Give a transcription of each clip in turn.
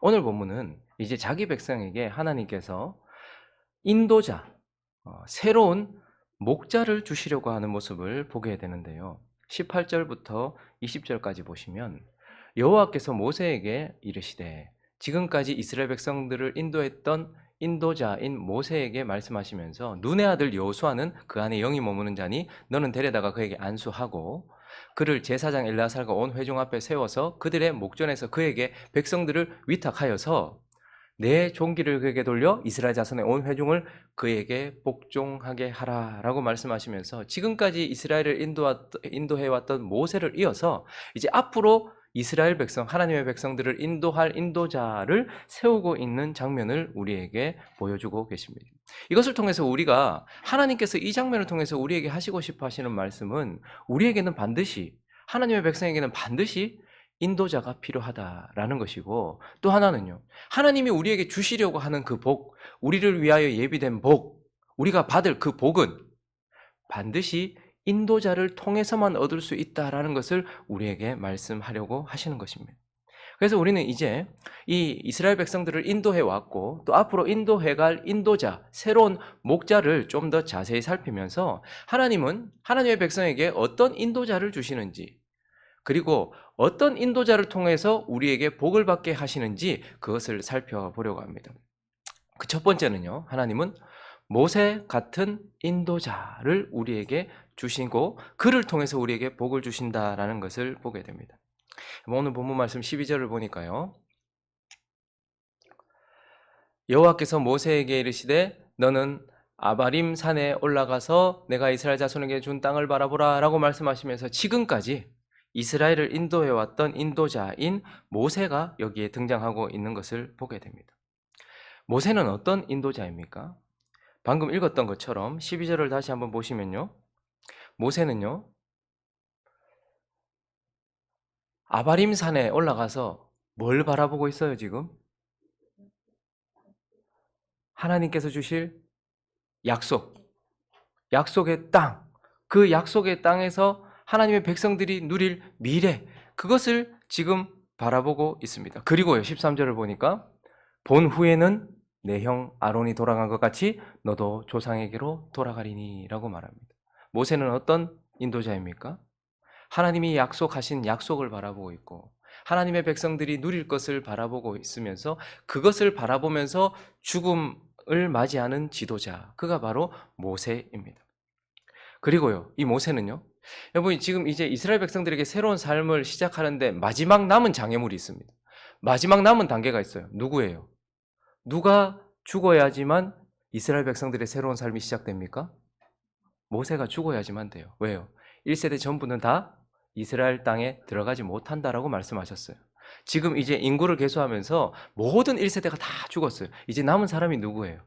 오늘 본문은 이제 자기 백성에게 하나님께서 인도자, 새로운 목자를 주시려고 하는 모습을 보게 되는데요. 18절부터 20절까지 보시면 여호와께서 모세에게 이르시되 지금까지 이스라엘 백성들을 인도했던 인도자인 모세에게 말씀하시면서 눈의 아들 여호수아는 그 안에 영이 머무는 자니 너는 데려다가 그에게 안수하고 그를 제사장 엘르아살과 온 회중 앞에 세워서 그들의 목전에서 그에게 백성들을 위탁하여서 내 종기를 그에게 돌려 이스라엘 자손의 온 회중을 그에게 복종하게 하라라고 말씀하시면서 지금까지 이스라엘을 인도해왔던 모세를 이어서 이제 앞으로 이스라엘 백성, 하나님의 백성들을 인도할 인도자를 세우고 있는 장면을 우리에게 보여주고 계십니다. 이것을 통해서 우리가 하나님께서 이 장면을 통해서 우리에게 하시고 싶어 하시는 말씀은 우리에게는 반드시, 하나님의 백성에게는 반드시 인도자가 필요하다라는 것이고, 또 하나는요, 하나님이 우리에게 주시려고 하는 그 복, 우리를 위하여 예비된 복, 우리가 받을 그 복은 반드시 인도자를 통해서만 얻을 수 있다라는 것을 우리에게 말씀하려고 하시는 것입니다. 그래서 우리는 이제 이 이스라엘 백성들을 인도해 왔고 또 앞으로 인도해 갈 인도자, 새로운 목자를 좀 더 자세히 살피면서 하나님은 하나님의 백성에게 어떤 인도자를 주시는지, 그리고 어떤 인도자를 통해서 우리에게 복을 받게 하시는지 그것을 살펴보려고 합니다. 그 첫 번째는요, 하나님은 모세 같은 인도자를 우리에게 주시고 그를 통해서 우리에게 복을 주신다라는 것을 보게 됩니다. 오늘 본문 말씀 12절을 보니까요, 여호와께서 모세에게 이르시되 너는 아바림 산에 올라가서 내가 이스라엘 자손에게 준 땅을 바라보라 라고 말씀하시면서 지금까지 이스라엘을 인도해왔던 인도자인 모세가 여기에 등장하고 있는 것을 보게 됩니다. 모세는 어떤 인도자입니까? 방금 읽었던 것처럼 12절을 다시 한번 보시면요, 모세는요, 아바림 산에 올라가서 뭘 바라보고 있어요 지금? 하나님께서 주실 약속, 약속의 땅, 그 약속의 땅에서 하나님의 백성들이 누릴 미래, 그것을 지금 바라보고 있습니다. 그리고요, 13절을 보니까 본 후에는 내 형 아론이 돌아간 것 같이 너도 조상에게로 돌아가리니 라고 말합니다. 모세는 어떤 인도자입니까? 하나님이 약속하신 약속을 바라보고 있고 하나님의 백성들이 누릴 것을 바라보고 있으면서 그것을 바라보면서 죽음을 맞이하는 지도자, 그가 바로 모세입니다. 그리고요, 이 모세는요, 여러분 지금 이제 이스라엘 백성들에게 새로운 삶을 시작하는데 마지막 남은 장애물이 있습니다. 마지막 남은 단계가 있어요. 누구예요? 누가 죽어야지만 이스라엘 백성들의 새로운 삶이 시작됩니까? 모세가 죽어야지만 돼요. 왜요? 1세대 전부는 다 이스라엘 땅에 들어가지 못한다라고 말씀하셨어요. 지금 이제 인구를 계수하면서 모든 1세대가 다 죽었어요. 이제 남은 사람이 누구예요?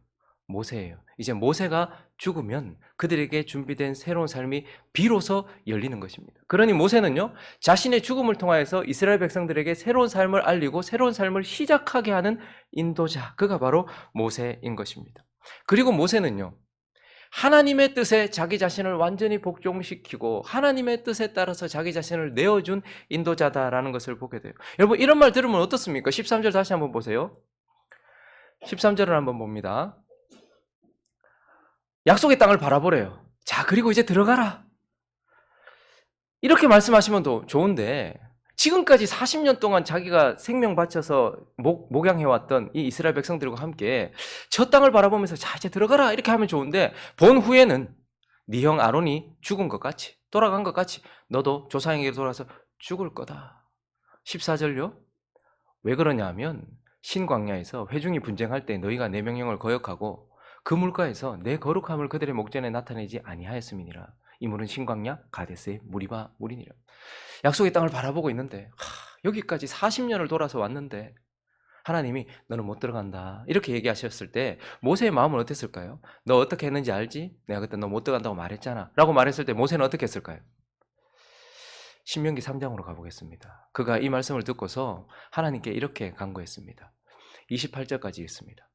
모세예요. 이제 모세가 죽으면 그들에게 준비된 새로운 삶이 비로소 열리는 것입니다. 그러니 모세는요, 자신의 죽음을 통하여서 이스라엘 백성들에게 새로운 삶을 알리고 새로운 삶을 시작하게 하는 인도자, 그가 바로 모세인 것입니다. 그리고 모세는요, 하나님의 뜻에 자기 자신을 완전히 복종시키고 하나님의 뜻에 따라서 자기 자신을 내어준 인도자다라는 것을 보게 돼요. 여러분 이런 말 들으면 어떻습니까? 13절 다시 한번 보세요. 13절을 한번 봅니다. 약속의 땅을 바라보래요. 자, 그리고 이제 들어가라. 이렇게 말씀하시면 더 좋은데 지금까지 40년 동안 자기가 생명 바쳐서 목양해왔던 이 이스라엘 백성들과 함께 저 땅을 바라보면서 자, 이제 들어가라 이렇게 하면 좋은데 본 후에는 네 형 아론이 죽은 것 같이, 돌아간 것 같이 너도 조상에게 돌아서 죽을 거다. 14절요. 왜 그러냐 하면 신광야에서 회중이 분쟁할 때 너희가 내 명령을 거역하고 그 물가에서 내 거룩함을 그들의 목전에 나타내지 아니하였음이니라. 이 물은 신광야 가데스의 무리바 물이니라. 약속의 땅을 바라보고 있는데 여기까지 40년을 돌아서 왔는데 하나님이 너는 못 들어간다 이렇게 얘기하셨을 때 모세의 마음은 어땠을까요? 너 어떻게 했는지 알지? 내가 그때 너 못 들어간다고 말했잖아 라고 말했을 때 모세는 어떻게 했을까요? 신명기 3장으로 가보겠습니다. 그가 이 말씀을 듣고서 하나님께 이렇게 간구했습니다. 28절까지 읽습니다.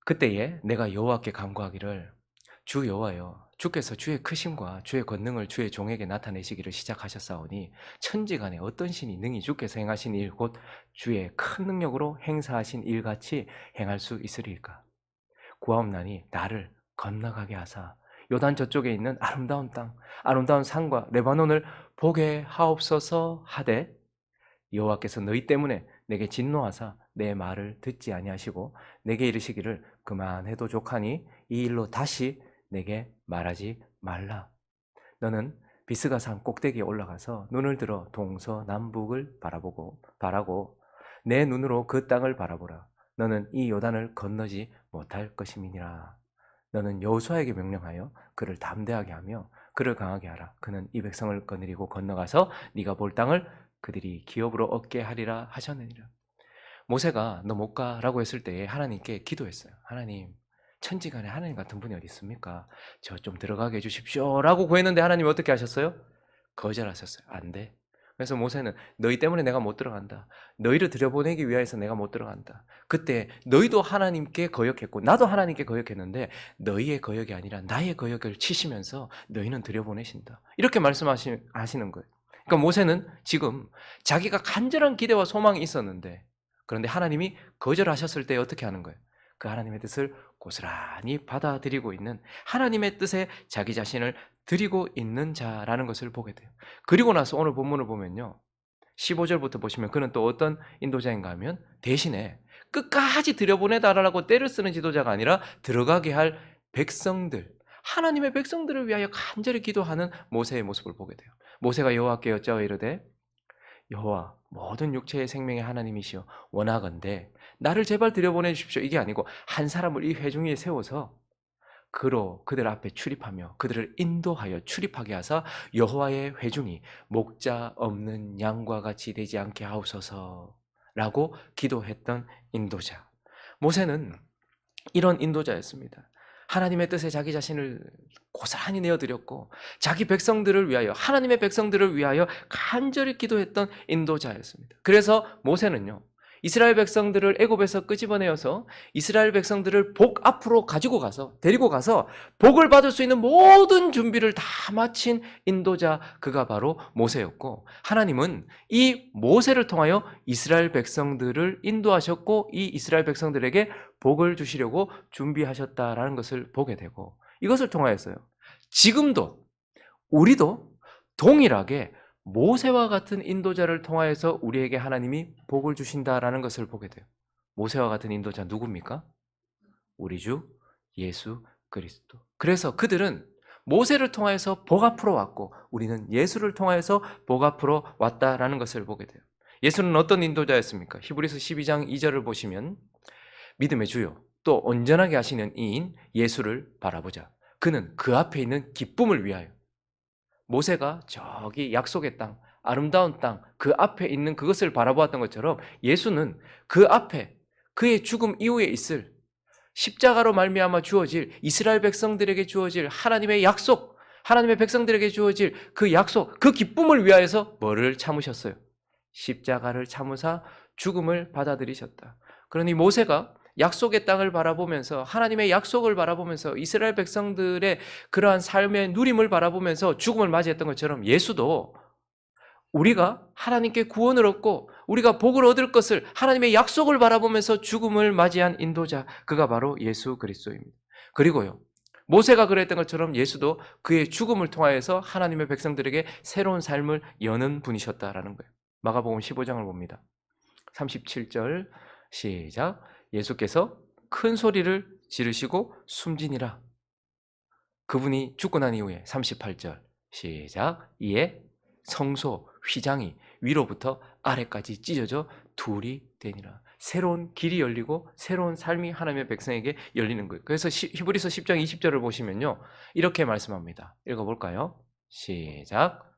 그때에 내가 여호와께 간구하기를 주 여호와여, 주께서 주의 크심과 주의 권능을 주의 종에게 나타내시기를 시작하셨사오니 천지간에 어떤 신이 능히 주께서 행하신 일 곧 주의 큰 능력으로 행사하신 일같이 행할 수 있으리이까. 구하옵나니 나를 건너가게 하사 요단 저쪽에 있는 아름다운 땅, 아름다운 산과 레바논을 보게 하옵소서 하되, 여호와께서 너희 때문에 내게 진노하사 내 말을 듣지 아니하시고 내게 이르시기를 그만해도 족하니 이 일로 다시 내게 말하지 말라. 너는 비스가산 꼭대기에 올라가서 눈을 들어 동서남북을 바라고 내 눈으로 그 땅을 바라보라. 너는 이 요단을 건너지 못할 것임이니라. 너는 여호수아에게 명령하여 그를 담대하게 하며 그를 강하게 하라. 그는 이 백성을 거느리고 건너가서 네가 볼 땅을 그들이 기업으로 얻게 하리라 하셨느니라. 모세가 너 못 가라고 했을 때에 하나님께 기도했어요. 하나님, 천지간에 하나님 같은 분이 어디 있습니까? 저 좀 들어가게 해주십시오 라고 구했는데 하나님이 어떻게 하셨어요? 거절하셨어요. 안 돼. 그래서 모세는 너희 때문에 내가 못 들어간다. 너희를 들여보내기 위해서 내가 못 들어간다. 그때 너희도 하나님께 거역했고 나도 하나님께 거역했는데 너희의 거역이 아니라 나의 거역을 치시면서 너희는 들여보내신다. 이렇게 말씀하시는 거예요. 그러니까 모세는 지금 자기가 간절한 기대와 소망이 있었는데, 그런데 하나님이 거절하셨을 때 어떻게 하는 거예요? 그 하나님의 뜻을 고스란히 받아들이고 있는, 하나님의 뜻에 자기 자신을 드리고 있는 자라는 것을 보게 돼요. 그리고 나서 오늘 본문을 보면요, 15절부터 보시면 그는 또 어떤 인도자인가 하면 대신에 끝까지 들여보내달라고 때를 쓰는 지도자가 아니라 들어가게 할 백성들, 하나님의 백성들을 위하여 간절히 기도하는 모세의 모습을 보게 돼요. 모세가 여호와께 여짜어 이르되, 여호와 모든 육체의 생명의 하나님이시여 원하건대 나를 제발 들여보내 주십시오. 이게 아니고 한 사람을 이 회중위에 세워서 그들 앞에 출입하며 그들을 인도하여 출입하게 하사 여호와의 회중이 목자 없는 양과 같이 되지 않게 하옵소서라고 기도했던 인도자. 모세는 이런 인도자였습니다. 하나님의 뜻에 자기 자신을 고스란히 내어드렸고 자기 백성들을 위하여, 하나님의 백성들을 위하여 간절히 기도했던 인도자였습니다. 그래서 모세는요, 이스라엘 백성들을 애굽에서 끄집어내어서 이스라엘 백성들을 복 앞으로 데리고 가서 복을 받을 수 있는 모든 준비를 다 마친 인도자, 그가 바로 모세였고, 하나님은 이 모세를 통하여 이스라엘 백성들을 인도하셨고 이 이스라엘 백성들에게 복을 주시려고 준비하셨다라는 것을 보게 되고, 이것을 통하여서요, 지금도 우리도 동일하게 모세와 같은 인도자를 통하여서 우리에게 하나님이 복을 주신다라는 것을 보게 돼요. 모세와 같은 인도자 누굽니까? 우리 주 예수 그리스도. 그래서 그들은 모세를 통하여서 복 앞으로 왔고 우리는 예수를 통하여서 복 앞으로 왔다라는 것을 보게 돼요. 예수는 어떤 인도자였습니까? 히브리서 12장 2절을 보시면 믿음의 주요 또 온전하게 하시는 이인 예수를 바라보자. 그는 그 앞에 있는 기쁨을 위하여, 모세가 저기 약속의 땅, 아름다운 땅, 그 앞에 있는 그것을 바라보았던 것처럼 예수는 그 앞에 그의 죽음 이후에 있을 십자가로 말미암아 주어질 이스라엘 백성들에게 주어질 하나님의 약속, 하나님의 백성들에게 주어질 그 약속, 그 기쁨을 위하여서 뭐를 참으셨어요? 십자가를 참으사 죽음을 받아들이셨다. 그러니 모세가 약속의 땅을 바라보면서, 하나님의 약속을 바라보면서, 이스라엘 백성들의 그러한 삶의 누림을 바라보면서 죽음을 맞이했던 것처럼 예수도 우리가 하나님께 구원을 얻고 우리가 복을 얻을 것을, 하나님의 약속을 바라보면서 죽음을 맞이한 인도자, 그가 바로 예수 그리스도입니다. 그리고요, 모세가 그랬던 것처럼 예수도 그의 죽음을 통하여서 하나님의 백성들에게 새로운 삶을 여는 분이셨다라는 거예요. 마가복음 15장을 봅니다. 37절 시작. 예수께서 큰 소리를 지르시고 숨지니라. 그분이 죽고 난 이후에 38절 시작. 이에 성소 휘장이 위로부터 아래까지 찢어져 둘이 되니라. 새로운 길이 열리고 새로운 삶이 하나님의 백성에게 열리는 거예요. 그래서 히브리서 10장 20절을 보시면요, 이렇게 말씀합니다. 읽어볼까요? 시작.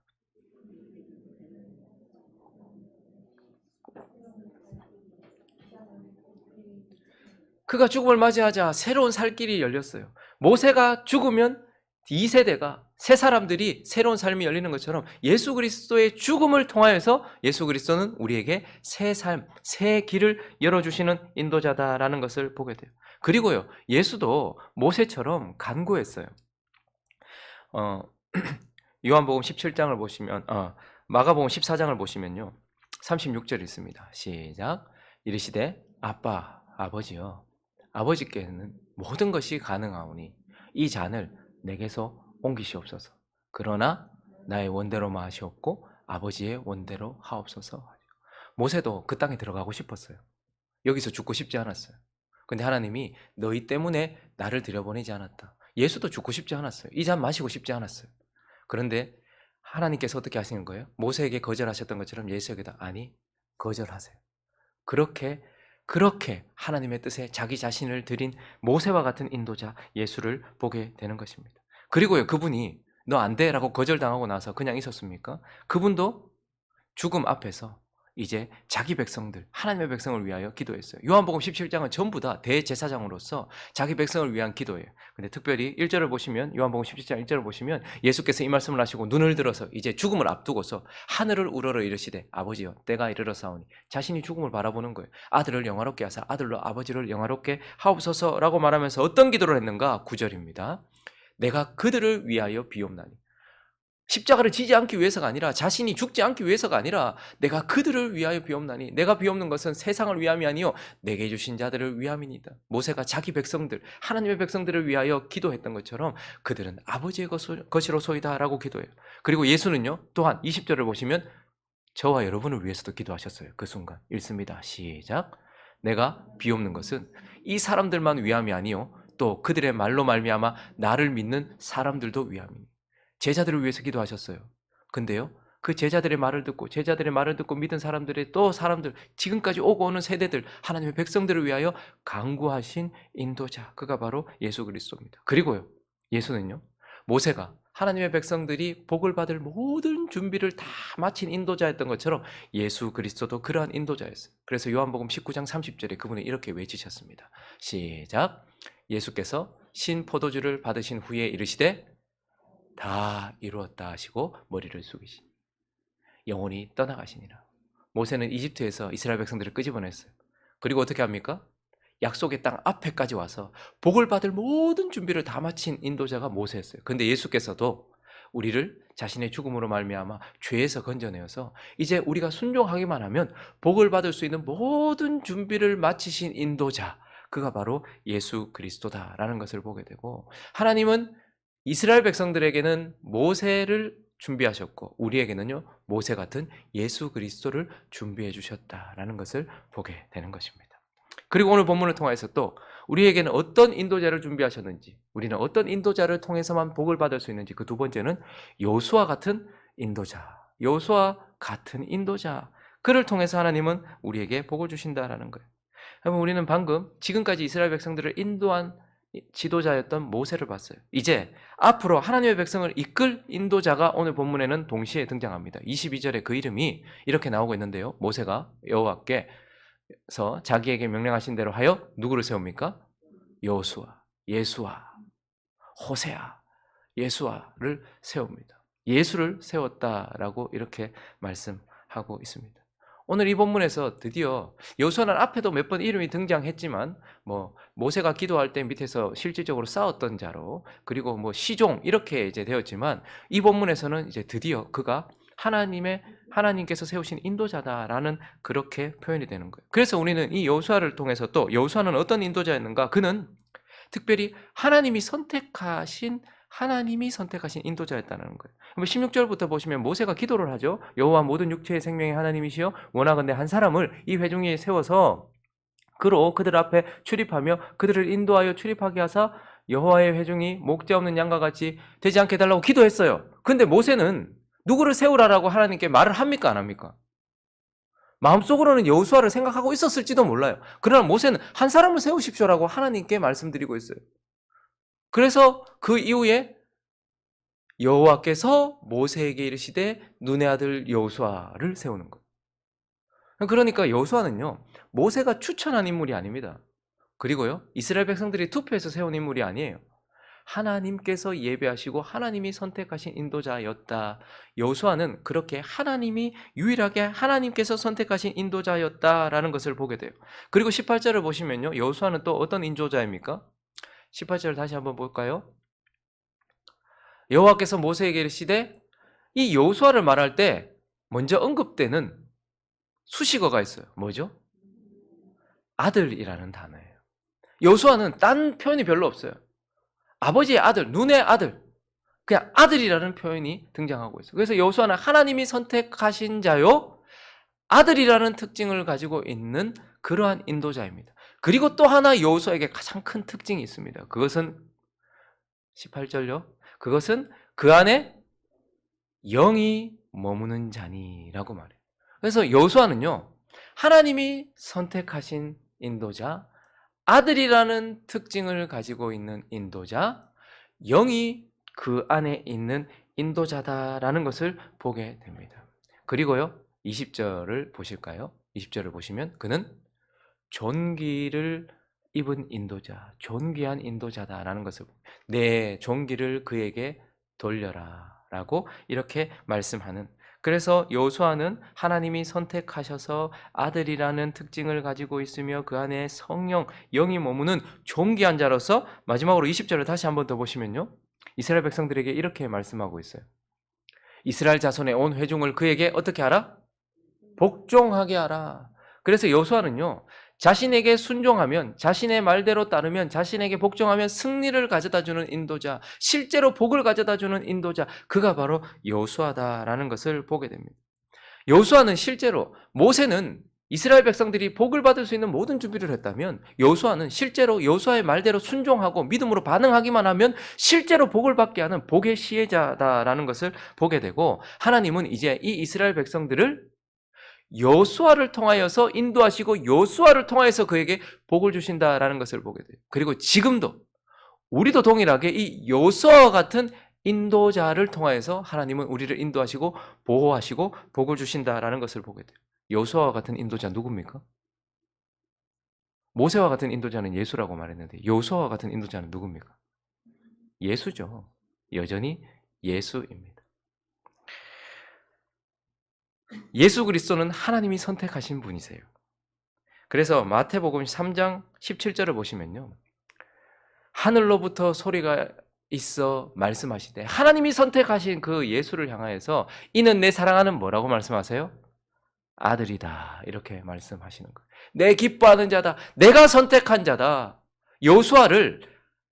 그가 죽음을 맞이하자 새로운 살 길이 열렸어요. 모세가 죽으면 이 세대가 새 사람들이 새로운 삶이 열리는 것처럼 예수 그리스도의 죽음을 통하여서 예수 그리스도는 우리에게 새 삶, 새 길을 열어주시는 인도자다라는 것을 보게 돼요. 그리고요, 예수도 모세처럼 간구했어요. 어, 요한복음 17장을 보시면, 마가복음 14장을 보시면요, 36절 있습니다. 시작. 이르시되 아빠, 아버지여, 아버지께는 모든 것이 가능하오니 이 잔을 내게서 옮기시옵소서. 그러나 나의 원대로 마시옵고 아버지의 원대로 하옵소서. 모세도 그 땅에 들어가고 싶었어요. 여기서 죽고 싶지 않았어요. 근데 하나님이 너희 때문에 나를 들여보내지 않았다. 예수도 죽고 싶지 않았어요. 이 잔 마시고 싶지 않았어요. 그런데 하나님께서 어떻게 하시는 거예요? 모세에게 거절하셨던 것처럼 예수에게도 아니, 거절하세요. 그렇게 하나님의 뜻에 자기 자신을 드린 모세와 같은 인도자 예수를 보게 되는 것입니다. 그리고요, 그분이 너 안 돼 라고 거절당하고 나서 그냥 있었습니까? 그분도 죽음 앞에서 이제 자기 백성들, 하나님의 백성을 위하여 기도했어요. 요한복음 17장은 전부 다 대제사장으로서 자기 백성을 위한 기도예요. 근데 특별히 1절을 보시면, 요한복음 17장 1절을 보시면 예수께서 이 말씀을 하시고 눈을 들어서 이제 죽음을 앞두고서 하늘을 우러러 이르시되 아버지여 때가 이르러사오니, 자신이 죽음을 바라보는 거예요. 아들을 영화롭게 하사 아들로 아버지를 영화롭게 하옵소서라고 말하면서 어떤 기도를 했는가? 9절입니다. 내가 그들을 위하여 비옵나니, 십자가를 지지 않기 위해서가 아니라, 자신이 죽지 않기 위해서가 아니라 내가 그들을 위하여 비옵나니, 내가 비옵는 것은 세상을 위함이 아니요 내게 주신 자들을 위함이니이다. 모세가 자기 백성들, 하나님의 백성들을 위하여 기도했던 것처럼 그들은 아버지의 것이로소이다 라고 기도해요. 그리고 예수는요, 또한 20절을 보시면 저와 여러분을 위해서도 기도하셨어요. 그 순간 읽습니다. 시작. 내가 비옵는 것은 이 사람들만 위함이 아니요 또 그들의 말로 말미암아 나를 믿는 사람들도 위함이니. 제자들을 위해서 기도하셨어요. 근데요, 그 제자들의 말을 듣고 믿은 사람들의 또 사람들, 지금까지 오고 오는 세대들, 하나님의 백성들을 위하여 간구하신 인도자, 그가 바로 예수 그리스도입니다. 그리고요, 예수는요, 모세가 하나님의 백성들이 복을 받을 모든 준비를 다 마친 인도자였던 것처럼 예수 그리스도도 그러한 인도자였어요. 그래서 요한복음 19장 30절에 그분은 이렇게 외치셨습니다. 시작. 예수께서 신 포도주를 받으신 후에 이르시되 다 이루었다 하시고 머리를 숙이시니 영혼이 떠나가시니라. 모세는 이집트에서 이스라엘 백성들을 끄집어냈어요. 그리고 어떻게 합니까? 약속의 땅 앞에까지 와서 복을 받을 모든 준비를 다 마친 인도자가 모세였어요. 그런데 예수께서도 우리를 자신의 죽음으로 말미암아 죄에서 건져내어서 이제 우리가 순종하기만 하면 복을 받을 수 있는 모든 준비를 마치신 인도자, 그가 바로 예수 그리스도다라는 것을 보게 되고, 하나님은 이스라엘 백성들에게는 모세를 준비하셨고 우리에게는요 모세 같은 예수 그리스도를 준비해 주셨다라는 것을 보게 되는 것입니다. 그리고 오늘 본문을 통해서 또 우리에게는 어떤 인도자를 준비하셨는지, 우리는 어떤 인도자를 통해서만 복을 받을 수 있는지, 그 두 번째는 여호수아 같은 인도자, 여호수아 같은 인도자, 그를 통해서 하나님은 우리에게 복을 주신다라는 거예요. 여러분, 우리는 방금 지금까지 이스라엘 백성들을 인도한 지도자였던 모세를 봤어요. 이제 앞으로 하나님의 백성을 이끌 인도자가 오늘 본문에는 동시에 등장합니다. 22절에 그 이름이 이렇게 나오고 있는데요, 모세가 여호와께서 자기에게 명령하신 대로 하여 누구를 세웁니까? 여호수아, 예수아, 호세아, 예수아를 세웁니다. 예수를 세웠다라고 이렇게 말씀하고 있습니다. 오늘 이 본문에서 드디어 여호수아는 앞에도 몇 번 이름이 등장했지만 모세가 기도할 때 밑에서 실질적으로 싸웠던 자로, 그리고 시종 이렇게 이제 되었지만, 이 본문에서는 이제 드디어 그가 하나님께서 세우신 인도자다라는 그렇게 표현이 되는 거예요. 그래서 우리는 이 여호수아를 통해서 또 여호수아는 어떤 인도자였는가? 그는 특별히 하나님이 선택하신 인도자였다는 거예요. 16절부터 보시면 모세가 기도를 하죠. 여호와 모든 육체의 생명의 하나님이시여 원하건대 한 사람을 이 회중 위에 세워서 그로 그들 앞에 출입하며 그들을 인도하여 출입하게 하사 여호와의 회중이 목자 없는 양과 같이 되지 않게 해달라고 기도했어요. 근데 모세는 누구를 세우라라고 하나님께 말을 합니까, 안 합니까? 마음속으로는 여호수아를 생각하고 있었을지도 몰라요. 그러나 모세는 한 사람을 세우십시오라고 하나님께 말씀드리고 있어요. 그래서 그 이후에 여호와께서 모세에게 이르시되 눈의 아들 여호수아를 세우는 것. 그러니까 여호수아는요, 모세가 추천한 인물이 아닙니다. 그리고요, 이스라엘 백성들이 투표해서 세운 인물이 아니에요. 하나님께서 예배하시고 하나님이 선택하신 인도자였다. 여호수아는 그렇게 하나님이 유일하게 하나님께서 선택하신 인도자였다라는 것을 보게 돼요. 그리고 18절을 보시면요. 여호수아는 또 어떤 인도자입니까? 18절 다시 한번 볼까요? 여호와께서 모세에게 이르시되, 이 여호수아를 말할 때 먼저 언급되는 수식어가 있어요. 뭐죠? 아들이라는 단어예요. 여호수아는 딴 표현이 별로 없어요. 아버지의 아들, 눈의 아들, 그냥 아들이라는 표현이 등장하고 있어요. 그래서 여호수아는 하나님이 선택하신 자요, 아들이라는 특징을 가지고 있는 그러한 인도자입니다. 그리고 또 하나 여호수아에게 가장 큰 특징이 있습니다. 그것은 18절요. 그것은 그 안에 영이 머무는 자니라고 말해요. 그래서 여호수아는요, 하나님이 선택하신 인도자, 아들이라는 특징을 가지고 있는 인도자, 영이 그 안에 있는 인도자다라는 것을 보게 됩니다. 그리고요, 20절을 보실까요? 20절을 보시면 그는 존귀를 입은 인도자, 존귀한 인도자다라는 것을, 내 존귀를 그에게 돌려라 라고 이렇게 말씀하는, 그래서 여호수아는 하나님이 선택하셔서 아들이라는 특징을 가지고 있으며 그 안에 성령, 영이 머무는 존귀한 자로서, 마지막으로 20절을 다시 한번 더 보시면요, 이스라엘 백성들에게 이렇게 말씀하고 있어요. 이스라엘 자손의 온 회중을 그에게 어떻게 하라? 복종하게 하라. 그래서 여호수아는요, 자신에게 순종하면, 자신의 말대로 따르면, 자신에게 복종하면 승리를 가져다주는 인도자, 실제로 복을 가져다주는 인도자, 그가 바로 여호수아다라는 것을 보게 됩니다. 여호수아는 실제로, 모세는 이스라엘 백성들이 복을 받을 수 있는 모든 준비를 했다면, 여호수아는 실제로 여호수아의 말대로 순종하고 믿음으로 반응하기만 하면 실제로 복을 받게 하는 복의 시혜자다라는 것을 보게 되고, 하나님은 이제 이 이스라엘 백성들을 여호수아를 통하여서 인도하시고 여호수아를 통하여서 그에게 복을 주신다라는 것을 보게 돼요. 그리고 지금도 우리도 동일하게 이 여호수아와 같은 인도자를 통하여서 하나님은 우리를 인도하시고 보호하시고 복을 주신다라는 것을 보게 돼요. 여호수아와 같은 인도자 누굽니까? 모세와 같은 인도자는 예수라고 말했는데, 여호수아와 같은 인도자는 누굽니까? 예수죠. 여전히 예수입니다. 예수 그리스도는 하나님이 선택하신 분이세요. 그래서 마태복음 3장 17절을 보시면요, 하늘로부터 소리가 있어 말씀하시되, 하나님이 선택하신 그 예수를 향하여서 이는 내 사랑하는 뭐라고 말씀하세요? 아들이다, 이렇게 말씀하시는 거예요. 내 기뻐하는 자다, 내가 선택한 자다. 여호수아를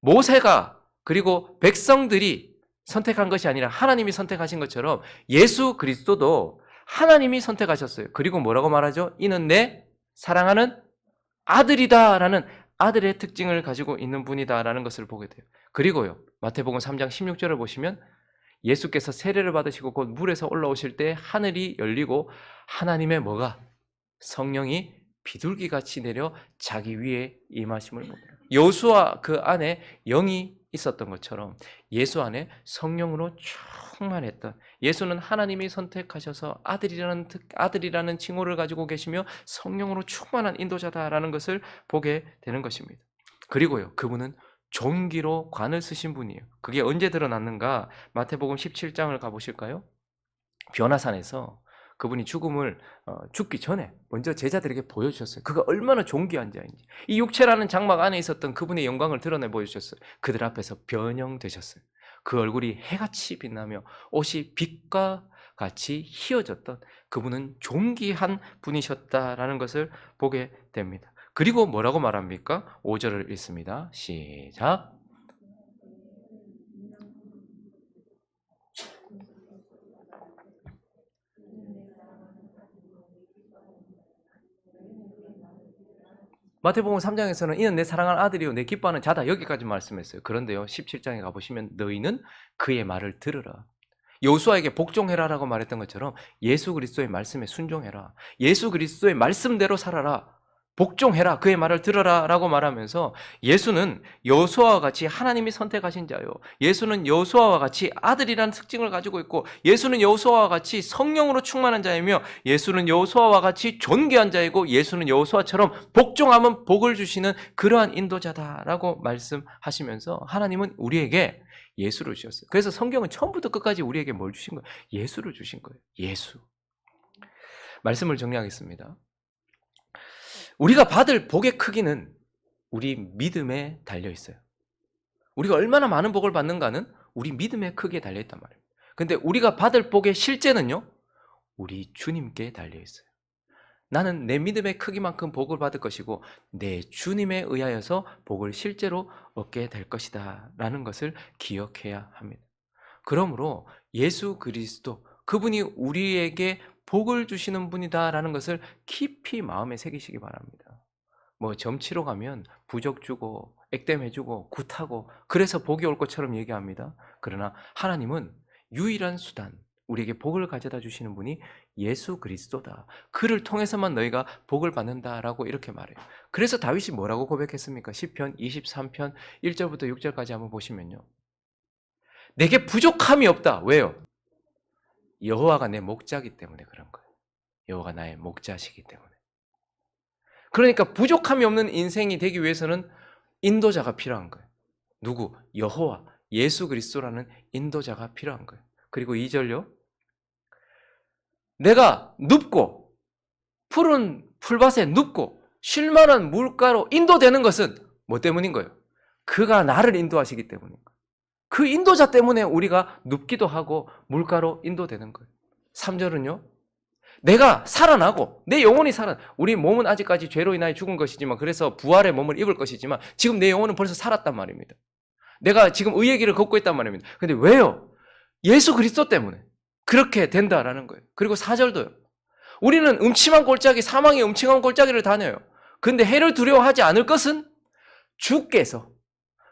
모세가 그리고 백성들이 선택한 것이 아니라 하나님이 선택하신 것처럼 예수 그리스도도 하나님이 선택하셨어요. 그리고 뭐라고 말하죠? 이는 내 사랑하는 아들이다라는 아들의 특징을 가지고 있는 분이다라는 것을 보게 돼요. 그리고요, 마태복음 3장 16절을 보시면 예수께서 세례를 받으시고 곧 물에서 올라오실 때 하늘이 열리고 하나님의 뭐가? 성령이 비둘기같이 내려 자기 위에 임하심을 보게 돼요. 여호수아 그 안에 영이 있었던 것처럼 예수 안에 성령으로 충만했던, 예수는 하나님이 선택하셔서 아들이라는 칭호를 가지고 계시며 성령으로 충만한 인도자다라는 것을 보게 되는 것입니다. 그리고요, 그분은 존귀로 관을 쓰신 분이에요. 그게 언제 드러났는가? 마태복음 17장을 가보실까요? 변화산에서 그분이 죽기 전에 먼저 제자들에게 보여주셨어요. 그가 얼마나 존귀한 자인지. 이 육체라는 장막 안에 있었던 그분의 영광을 드러내 보여주셨어요. 그들 앞에서 변형되셨어요. 그 얼굴이 해같이 빛나며 옷이 빛과 같이 희어졌던 그분은 존귀한 분이셨다라는 것을 보게 됩니다. 그리고 뭐라고 말합니까? 5절을 읽습니다. 시작. 마태복음 3장에서는 이는 내 사랑하는 아들이요 내 기뻐하는 자다, 여기까지 말씀했어요. 그런데요, 17장에 가보시면 너희는 그의 말을 들으라. 여호수아에게 복종해라라고 말했던 것처럼 예수 그리스도의 말씀에 순종해라. 예수 그리스도의 말씀대로 살아라. 복종해라, 그의 말을 들어라 라고 말하면서 예수는 여호수아와 같이 하나님이 선택하신 자요, 예수는 여호수아와 같이 아들이라는 특징을 가지고 있고, 예수는 여호수아와 같이 성령으로 충만한 자이며, 예수는 여호수아와 같이 존귀한 자이고, 예수는 여호수아처럼 복종하면 복을 주시는 그러한 인도자다라고 말씀하시면서 하나님은 우리에게 예수를 주셨어요. 그래서 성경은 처음부터 끝까지 우리에게 뭘 주신 거예요? 예수를 주신 거예요. 예수. 말씀을 정리하겠습니다. 우리가 받을 복의 크기는 우리 믿음에 달려 있어요. 우리가 얼마나 많은 복을 받는가는 우리 믿음의 크기에 달려 있단 말이에요. 근데 우리가 받을 복의 실제는요, 우리 주님께 달려 있어요. 나는 내 믿음의 크기만큼 복을 받을 것이고 내 주님에 의하여서 복을 실제로 얻게 될 것이다 라는 것을 기억해야 합니다. 그러므로 예수 그리스도, 그분이 우리에게 복을 주시는 분이다라는 것을 깊이 마음에 새기시기 바랍니다. 뭐 점치러 가면 부적 주고 액땜해 주고 굿하고 그래서 복이 올 것처럼 얘기합니다. 그러나 하나님은 유일한 수단, 우리에게 복을 가져다 주시는 분이 예수 그리스도다. 그를 통해서만 너희가 복을 받는다라고 이렇게 말해요. 그래서 다윗이 뭐라고 고백했습니까? 시편 23편 1절부터 6절까지 한번 보시면요, 내게 부족함이 없다. 왜요? 여호와가 내 목자이기 때문에 그런 거예요. 여호와가 나의 목자시기 때문에. 그러니까 부족함이 없는 인생이 되기 위해서는 인도자가 필요한 거예요. 누구? 여호와, 예수 그리스도라는 인도자가 필요한 거예요. 그리고 2절요. 내가 눕고 푸른 풀밭에 눕고 쉴만한 물가로 인도되는 것은 뭐 때문인 거예요? 그가 나를 인도하시기 때문인 거예요. 그 인도자 때문에 우리가 눕기도 하고 물가로 인도되는 거예요. 3절은요. 내가 살아나고 내 영혼이 우리 몸은 아직까지 죄로 인하여 죽은 것이지만, 그래서 부활의 몸을 입을 것이지만 지금 내 영혼은 벌써 살았단 말입니다. 내가 지금 의의 길을 걷고 있단 말입니다. 근데 왜요? 예수 그리스도 때문에 그렇게 된다라는 거예요. 그리고 4절도요. 우리는 음침한 골짜기, 사망의 음침한 골짜기를 다녀요. 근데 해를 두려워하지 않을 것은 주께서,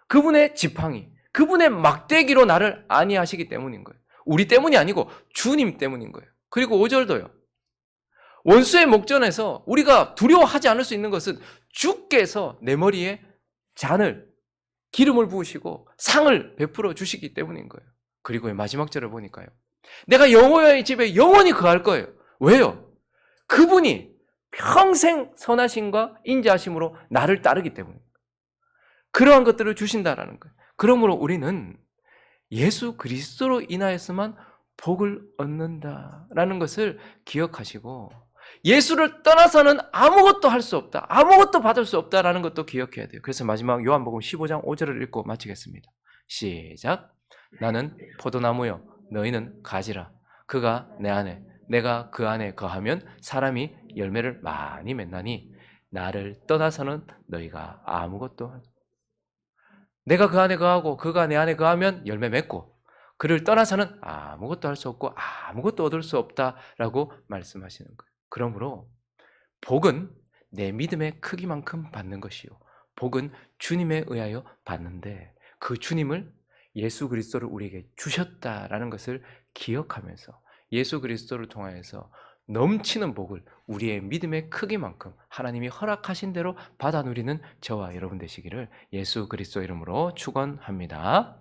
그분의 지팡이, 그분의 막대기로 나를 안위하시기 때문인 거예요. 우리 때문이 아니고 주님 때문인 거예요. 그리고 5절도요. 원수의 목전에서 우리가 두려워하지 않을 수 있는 것은 주께서 내 머리에 기름을 부으시고 상을 베풀어 주시기 때문인 거예요. 그리고 마지막 절을 보니까요, 내가 여호와의 집에 영원히 거할 거예요. 왜요? 그분이 평생 선하심과 인자하심으로 나를 따르기 때문에 그러한 것들을 주신다라는 거예요. 그러므로 우리는 예수 그리스도로 인하여서만 복을 얻는다라는 것을 기억하시고, 예수를 떠나서는 아무것도 할 수 없다, 아무것도 받을 수 없다라는 것도 기억해야 돼요. 그래서 마지막 요한복음 15장 5절을 읽고 마치겠습니다. 시작. 나는 포도나무요 너희는 가지라. 그가 내 안에 내가 그 안에 거하면 사람이 열매를 많이 맺나니 나를 떠나서는 너희가 아무것도 하지. 내가 그 안에 거하고 그가 내 안에 거하면 열매 맺고, 그를 떠나서는 아무것도 할 수 없고 아무것도 얻을 수 없다라고 말씀하시는 거예요. 그러므로 복은 내 믿음의 크기만큼 받는 것이요, 복은 주님에 의하여 받는데 그 주님을, 예수 그리스도를 우리에게 주셨다라는 것을 기억하면서 예수 그리스도를 통하여서 넘치는 복을 우리의 믿음의 크기만큼 하나님이 허락하신 대로 받아 누리는 저와 여러분 되시기를 예수 그리스도 이름으로 축원합니다.